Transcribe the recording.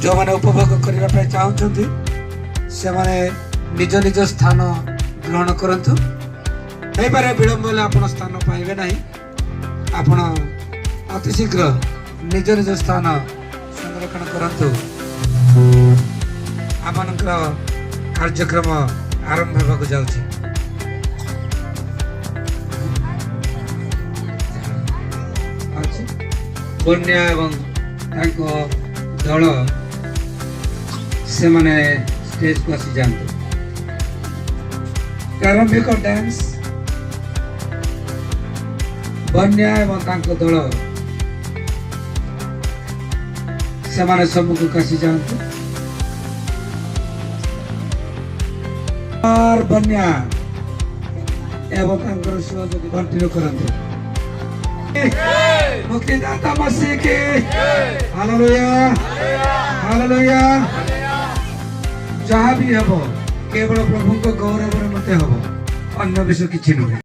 जो मैंने उपभोग करने चाहते से माने निज निज स्थान ग्रहण करंतु नहीं पारे विलंब हेले आपण स्थान पाइबे नहीं आपण अति शीघ्र निज निज स्थान संरक्षण करंतु आमनकर कार्यक्रम आरंभ होगा जाउछि। बन्या एवं तांको दल से माने स्टेज को आसी जाते प्रारंभिक डांस बन्या एवं तांको दल से माने सम्मुख को आसी जाते और बन्या एवं तांको सहयोगी कंटिन्यू करते मुक्तिदाता मसीह के हालेलुया हालेलुया। जहाँ भी हबो केवल प्रभु को गौरव मते हबो अन्य विषय किछि नुहे।